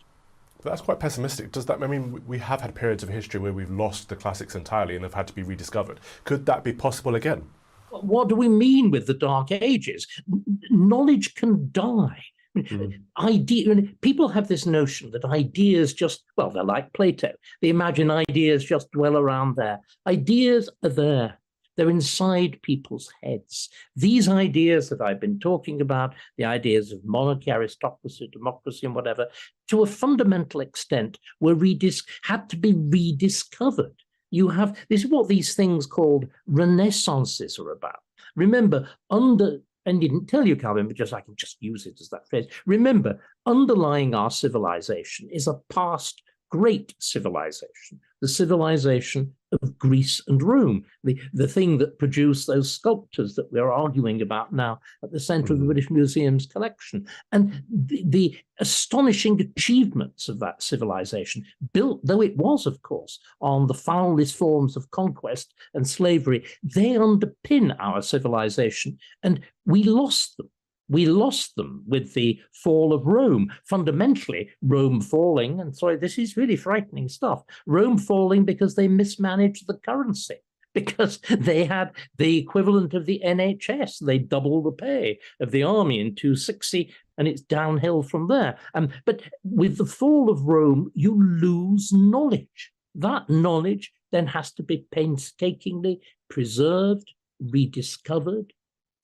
But that's quite pessimistic. Does that, I mean, we have had periods of history where we've lost the classics entirely and they've had to be rediscovered. Could that be possible again? What do we mean with the Dark Ages? Knowledge can die. People have this notion that ideas just, well, they're like Plato. They imagine ideas just dwell around there. Ideas are there. They're inside people's heads. These ideas that I've been talking about, the ideas of monarchy, aristocracy, democracy, and whatever, to a fundamental extent, had to be rediscovered. This is what these things called renaissances are about. Remember, and didn't tell you, Calvin, but I can just use it as that phrase. Remember, underlying our civilization is a past great civilization, the civilization of Greece and Rome, the thing that produced those sculptures that we're arguing about now at the center of the British Museum's collection. And the astonishing achievements of that civilization, built, though it was, of course, on the foulest forms of conquest and slavery, they underpin our civilization, and we lost them. We lost them with the fall of Rome. Fundamentally, Rome falling, and sorry, this is really frightening stuff. Rome falling because they mismanaged the currency, because they had the equivalent of the NHS. They doubled the pay of the army in 260, and it's downhill from there. But with the fall of Rome, you lose knowledge. That knowledge then has to be painstakingly preserved, rediscovered,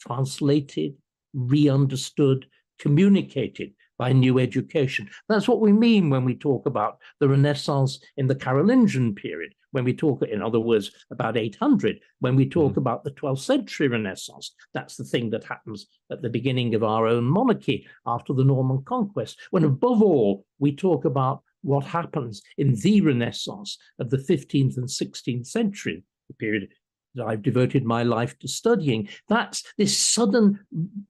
translated, re-understood, communicated by new education. That's what we mean when we talk about the Renaissance in the Carolingian period, when we talk, in other words, about 800, when we talk about the 12th century Renaissance. That's the thing that happens at the beginning of our own monarchy after the Norman conquest, when above all, we talk about what happens in the Renaissance of the 15th and 16th century, the period that I've devoted my life to studying. That's this sudden,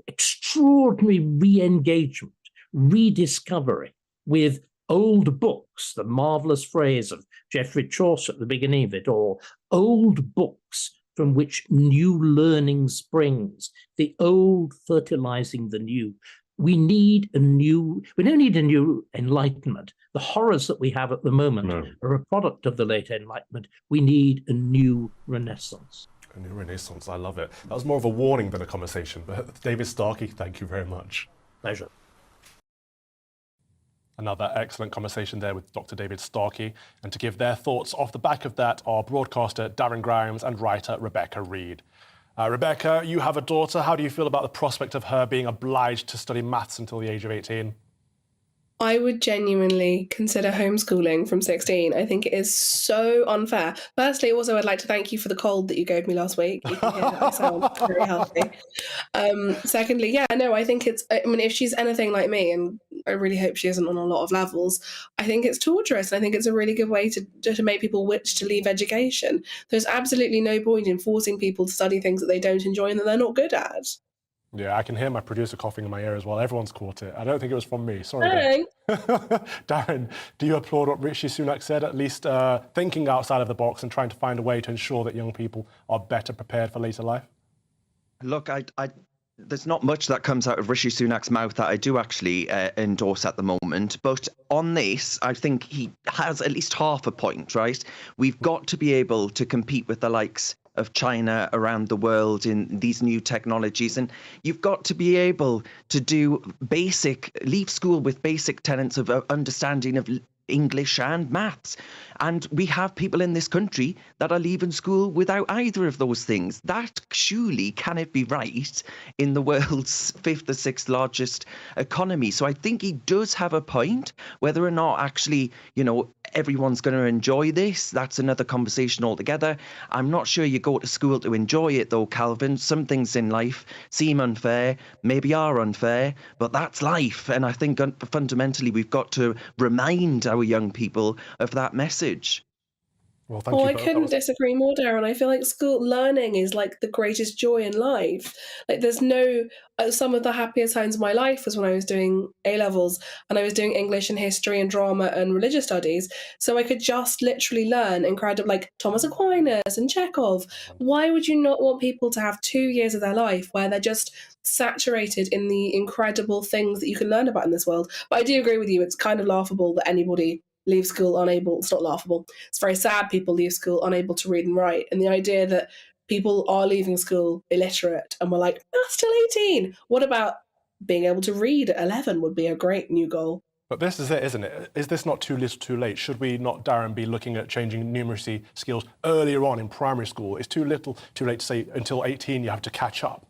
extraordinary re-engagement, rediscovery with old books, the marvelous phrase of Geoffrey Chaucer at the beginning of it all, old books from which new learning springs, the old fertilizing the new. We don't need a new enlightenment. The horrors that we have at the moment are a product of the late Enlightenment. We need a new Renaissance. A new Renaissance, I love it. That was more of a warning than a conversation, but David Starkey, thank you very much. Pleasure. Another excellent conversation there with Dr. David Starkey. And to give their thoughts off the back of that are broadcaster Darren Grimes and writer Rebecca Reed. Rebecca, you have a daughter. How do you feel about the prospect of her being obliged to study maths until the age of 18? I would genuinely consider homeschooling from 16. I think it is so unfair. Firstly, also, I'd like to thank you for the cold that you gave me last week. You can hear that I sound very healthy. Secondly, I think if she's anything like me, and I really hope she isn't on a lot of levels, I think it's torturous. I think it's a really good way to make people wish to leave education. There's absolutely no point in forcing people to study things that they don't enjoy and that they're not good at. Yeah, I can hear my producer coughing in my ear as well. Everyone's caught it. I don't think it was from me. Sorry. Darren, do you applaud what Rishi Sunak said, at least thinking outside of the box and trying to find a way to ensure that young people are better prepared for later life? Look, there's not much that comes out of Rishi Sunak's mouth that I do actually endorse at the moment. But on this, I think he has at least half a point, right? We've got to be able to compete with the likes of China around the world in these new technologies. And you've got to be able to leave school with basic tenets of understanding of English and maths. And we have people in this country that are leaving school without either of those things. That surely cannot be right in the world's 5th or 6th largest economy. So I think he does have a point. Whether or not actually, everyone's going to enjoy this, that's another conversation altogether. I'm not sure you go to school to enjoy it though, Calvin. Some things in life seem unfair, maybe are unfair, but that's life. And I think fundamentally we've got to remind our young people of that message. Well, thank you. I couldn't disagree more, Darren. I feel like school learning is like the greatest joy in life. Like there's some of the happiest times of my life was when I was doing A-levels and I was doing English and history and drama and religious studies. So I could just literally learn incredible, like Thomas Aquinas and Chekhov. Why would you not want people to have 2 years of their life where they're just saturated in the incredible things that you can learn about in this world? But I do agree with you. It's kind of laughable that anybody leave school unable. It's not laughable. It's very sad people leave school unable to read and write. And the idea that people are leaving school illiterate and we're like, still 18. What about being able to read at 11 would be a great new goal. But this is it, isn't it? Is this not too little too late? Should we not, Darren, be looking at changing numeracy skills earlier on in primary school? It's too little too late to say until 18 you have to catch up.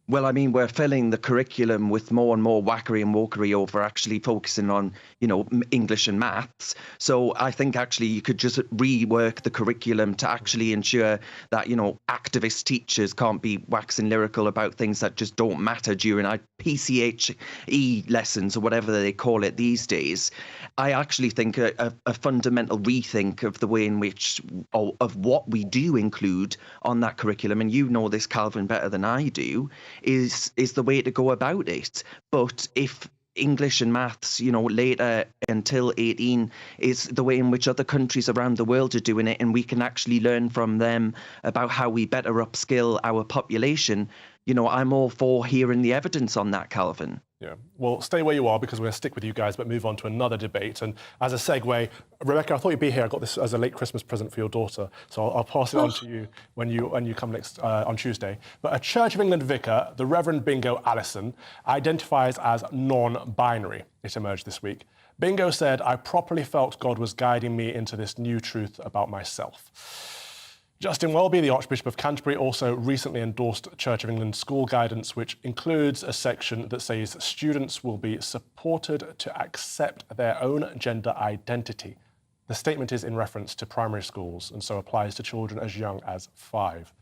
Well, I mean, we're filling the curriculum with more and more whackery and wokery over actually focusing on, English and maths. So I think actually you could just rework the curriculum to actually ensure that, activist teachers can't be waxing lyrical about things that just don't matter during our PCHE lessons or whatever they call it these days. I actually think a fundamental rethink of the way in which, of what we do include on that curriculum, and you know this, Calvin, better than I do, is the way to go about it. But if English and maths, later until 18 is the way in which other countries around the world are doing it, and we can actually learn from them about how we better upskill our population, I'm all for hearing the evidence on that, Calvin. Yeah, well, stay where you are because we're going to stick with you guys, but move on to another debate. And as a segue, Rebecca, I thought you'd be here. I got this as a late Christmas present for your daughter, so I'll pass it on to you when you come next on Tuesday. But a Church of England vicar, the Reverend Bingo Allison, identifies as non-binary. It emerged this week. Bingo said, "I properly felt God was guiding me into this new truth about myself." Justin Welby, the Archbishop of Canterbury, also recently endorsed Church of England school guidance, which includes a section that says students will be supported to accept their own gender identity. The statement is in reference to primary schools and so applies to children as young as 5.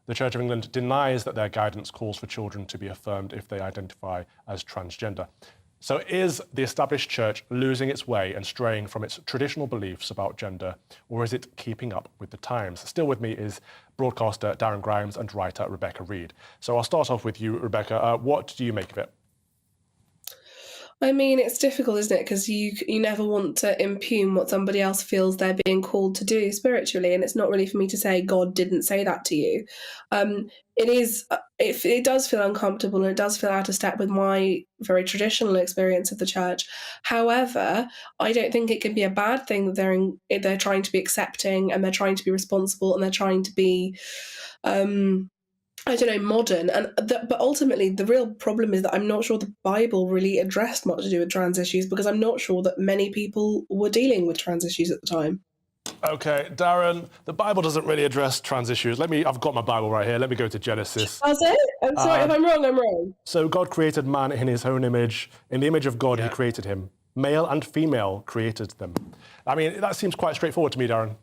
The Church of England denies that their guidance calls for children to be affirmed if they identify as transgender. So is the established church losing its way and straying from its traditional beliefs about gender, or is it keeping up with the times? Still with me is broadcaster Darren Grimes and writer Rebecca Reed. So I'll start off with you, Rebecca. What do you make of it? I mean, it's difficult, isn't it? Because you never want to impugn what somebody else feels they're being called to do spiritually, and it's not really for me to say God didn't say that to you. It does feel uncomfortable, and it does feel out of step with my very traditional experience of the church. However, I don't think it can be a bad thing that they're trying to be accepting, and they're trying to be responsible, and they're trying to be modern. But ultimately, the real problem is that I'm not sure the Bible really addressed much to do with trans issues, because I'm not sure that many people were dealing with trans issues at the time. Okay, Darren, the Bible doesn't really address trans issues. I've got my Bible right here. Let me go to Genesis. Does it? I'm sorry, if I'm wrong, I'm wrong. So God created man in his own image. In the image of God, he created him. Male and female created them. I mean, that seems quite straightforward to me, Darren.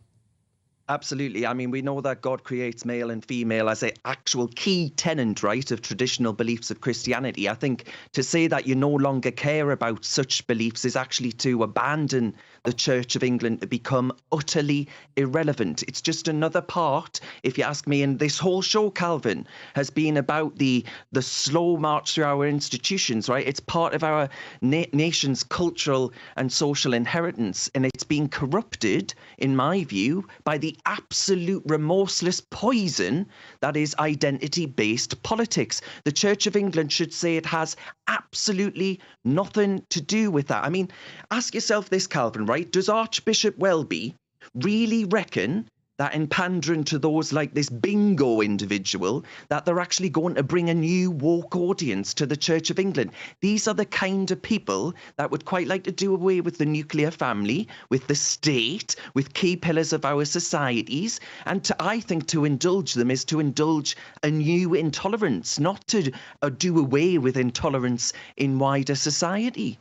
Absolutely. I mean, we know that God creates male and female as an actual key tenet, right, of traditional beliefs of Christianity. I think to say that you no longer care about such beliefs is actually to abandon the Church of England to become utterly irrelevant. It's just another part, if you ask me, and this whole show, Calvin, has been about the slow march through our institutions, right? It's part of our nation's cultural and social inheritance, and it's been corrupted, in my view, by the absolute remorseless poison that is identity-based politics. The Church of England should say it has absolutely nothing to do with that. I mean, ask yourself this, Calvin, right? Does Archbishop Welby really reckon that in pandering to those like this Bingo individual, that they're actually going to bring a new woke audience to the Church of England? These are the kind of people that would quite like to do away with the nuclear family, with the state, with key pillars of our societies. And I think to indulge them is to indulge a new intolerance, not to do away with intolerance in wider society.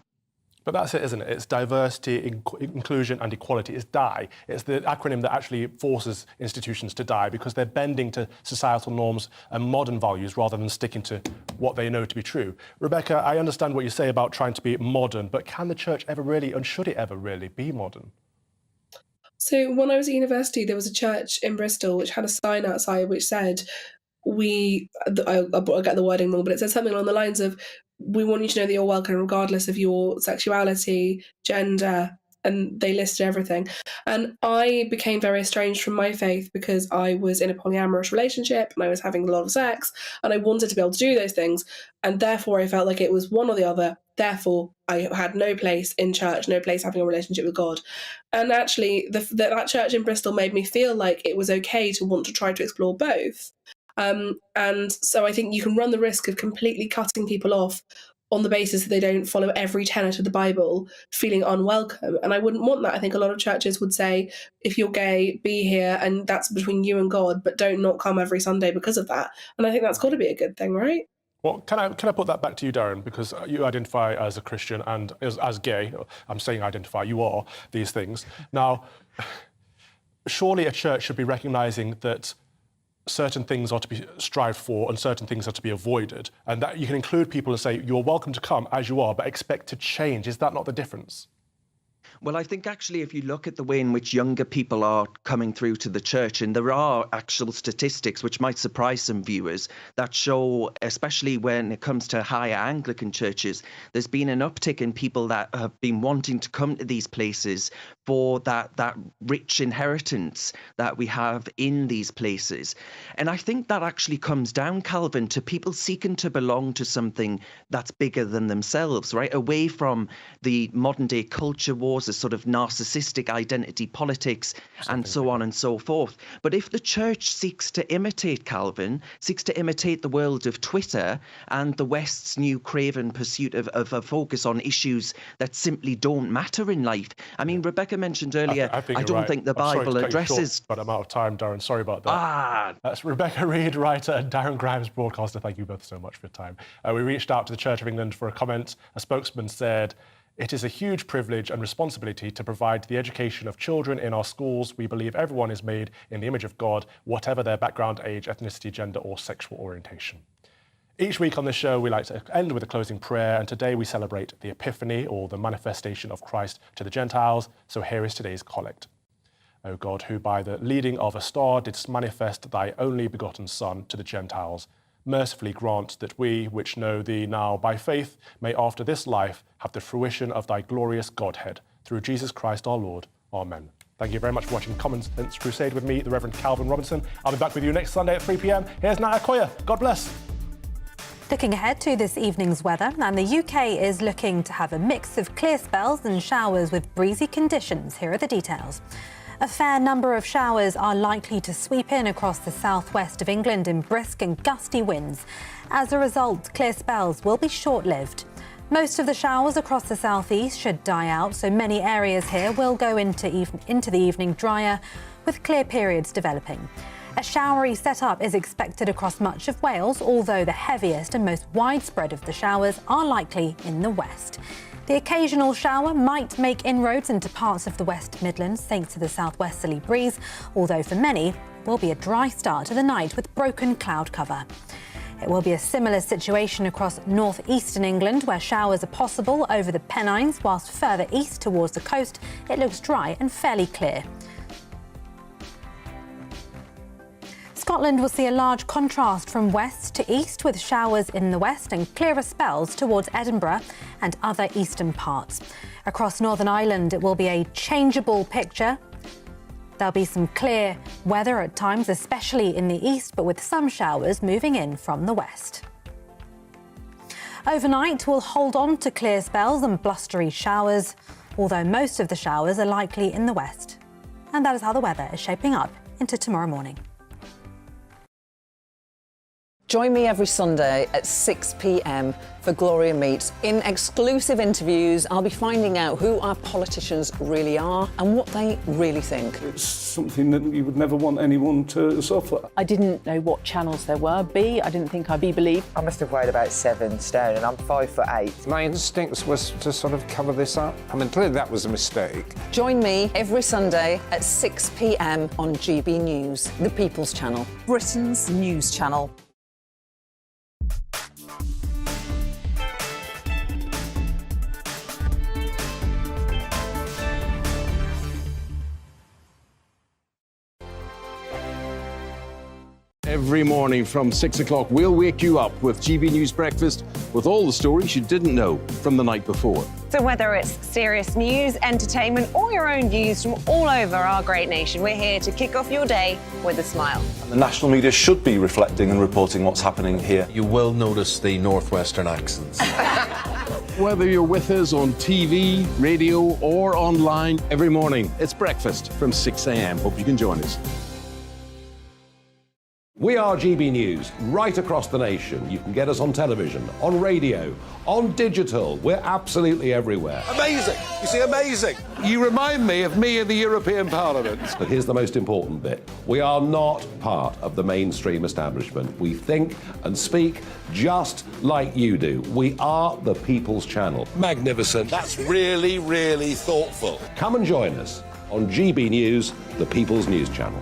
But that's it, isn't it? It's diversity, inclusion and equality. It's DIE. It's the acronym that actually forces institutions to die because they're bending to societal norms and modern values rather than sticking to what they know to be true. Rebecca, I understand what you say about trying to be modern, but can the church ever really, and should it ever really, be modern? So when I was at university, there was a church in Bristol which had a sign outside which said, I'll get the wording wrong, but it said something along the lines of, "We want you to know that you're welcome regardless of your sexuality, gender," and they listed everything. And I became very estranged from my faith because I was in a polyamorous relationship and I was having a lot of sex and I wanted to be able to do those things. And therefore I felt like it was one or the other. Therefore, I had no place in church, no place having a relationship with God. And actually, that church in Bristol made me feel like it was okay to want to try to explore both. And so I think you can run the risk of completely cutting people off on the basis that they don't follow every tenet of the Bible, feeling unwelcome. And I wouldn't want that. I think a lot of churches would say, if you're gay, be here, and that's between you and God, but don't not come every Sunday because of that. And I think that's got to be a good thing, right? Well, can I put that back to you, Darren, because you identify as a Christian and as gay. I'm saying identify, you are these things. Now, surely a church should be recognising that certain things are to be strived for and certain things are to be avoided, and that you can include people and say, you're welcome to come as you are, but expect to change. Is that not the difference? Well, I think actually if you look at the way in which younger people are coming through to the church, and there are actual statistics which might surprise some viewers that show, especially when it comes to higher Anglican churches, there's been an uptick in people that have been wanting to come to these places for that rich inheritance that we have in these places. And I think that actually comes down, Calvin, to people seeking to belong to something that's bigger than themselves, right? Away from the modern day culture wars, a sort of narcissistic identity politics, and so on and so forth. But if the church seeks to imitate, Calvin, seeks to imitate the world of Twitter and the West's new craven pursuit of a focus on issues that simply don't matter in life. I mean, Rebecca mentioned earlier, I don't think the Bible addresses... But I'm out of time, Darren. Sorry about that. That's Rebecca Reid, writer, and Darren Grimes, broadcaster. Thank you both so much for your time. We reached out to the Church of England for a comment. A spokesman said, "It is a huge privilege and responsibility to provide the education of children in our schools. We believe everyone is made in the image of God, whatever their background, age, ethnicity, gender, or sexual orientation." Each week on this show, we like to end with a closing prayer, and today we celebrate the Epiphany, or the manifestation of Christ to the Gentiles. So here is today's collect. O God, who by the leading of a star didst manifest thy only begotten Son to the Gentiles, mercifully grant that we, which know thee now by faith, may after this life have the fruition of thy glorious Godhead. Through Jesus Christ our Lord. Amen. Thank you very much for watching Common Sense Crusade with me, the Reverend Calvin Robinson. I'll be back with you next Sunday at 3 p.m. Here's Nat Akoya. God bless. Looking ahead to this evening's weather, and the UK is looking to have a mix of clear spells and showers with breezy conditions. Here are the details. A fair number of showers are likely to sweep in across the southwest of England in brisk and gusty winds. As a result, clear spells will be short-lived. Most of the showers across the southeast should die out, so many areas here will go into the evening drier, with clear periods developing. A showery setup is expected across much of Wales, although the heaviest and most widespread of the showers are likely in the west. The occasional shower might make inroads into parts of the West Midlands thanks to the southwesterly breeze, although for many will be a dry start to the night with broken cloud cover. It will be a similar situation across northeastern England, where showers are possible over the Pennines, whilst further east towards the coast it looks dry and fairly clear. Scotland will see a large contrast from west to east, with showers in the west and clearer spells towards Edinburgh and other eastern parts. Across Northern Ireland, it will be a changeable picture. There'll be some clear weather at times, especially in the east, but with some showers moving in from the west. Overnight, we'll hold on to clear spells and blustery showers, although most of the showers are likely in the west. And that is how the weather is shaping up into tomorrow morning. Join me every Sunday at 6 p.m. for Gloria Meets. In exclusive interviews, I'll be finding out who our politicians really are and what they really think. It's something that you would never want anyone to suffer. I didn't know what channels there were. I didn't think I'd be believed. I must have weighed about 7 stone and I'm 5'8". My instincts was to sort of cover this up. I mean, clearly that was a mistake. Join me every Sunday at 6 p.m. on GB News, the People's Channel, Britain's news channel. Every morning from 6 o'clock, we'll wake you up with GB News Breakfast with all the stories you didn't know from the night before. So whether it's serious news, entertainment, or your own views from all over our great nation, we're here to kick off your day with a smile. And the national media should be reflecting and reporting what's happening here. You will notice the northwestern accents. Whether you're with us on TV, radio, or online, every morning, it's breakfast from 6 a.m. Hope you can join us. We are GB News, right across the nation. You can get us on television, on radio, on digital. We're absolutely everywhere. Amazing! You see, amazing! You remind me of me in the European Parliament. But here's the most important bit. We are not part of the mainstream establishment. We think and speak just like you do. We are the People's Channel. Magnificent. That's really, really thoughtful. Come and join us on GB News, the People's News Channel.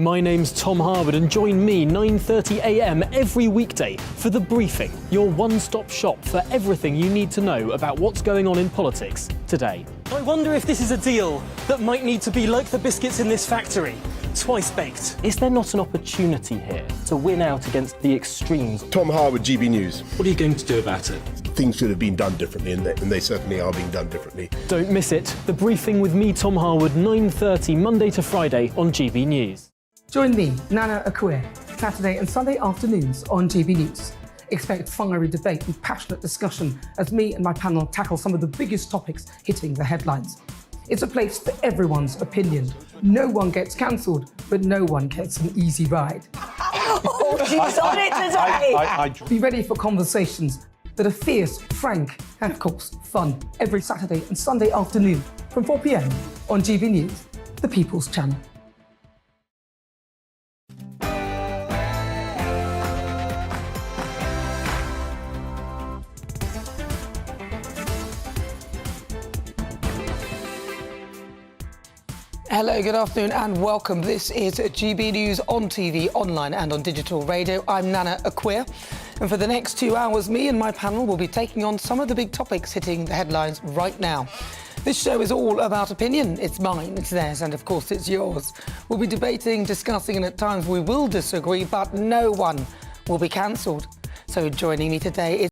My name's Tom Harwood and join me 9:30 a.m. every weekday for The Briefing, your one-stop shop for everything you need to know about what's going on in politics today. I wonder if this is a deal that might need to be like the biscuits in this factory, twice baked. Is there not an opportunity here to win out against the extremes? Tom Harwood, GB News. What are you going to do about it? Things should have been done differently, and they certainly are being done differently. Don't miss it. The Briefing with me, Tom Harwood, 9:30 Monday to Friday on GB News. Join me, Nana Akue, Saturday and Sunday afternoons on GB News. Expect fiery debate and passionate discussion as me and my panel tackle some of the biggest topics hitting the headlines. It's a place for everyone's opinion. No one gets cancelled, but no one gets an easy ride. Oh, she's on it today! Be ready for conversations that are fierce, frank, and of course, fun. Every Saturday and Sunday afternoon from 4 p.m. on GB News, the People's Channel. Hello, good afternoon and welcome. This is GB News on TV, online and on digital radio. I'm Nana Akue, and for the next 2 hours, me and my panel will be taking on some of the big topics hitting the headlines right now. This show is all about opinion. It's mine, it's theirs, and of course it's yours. We'll be debating, discussing, and at times we will disagree, but no one will be cancelled. So joining me today is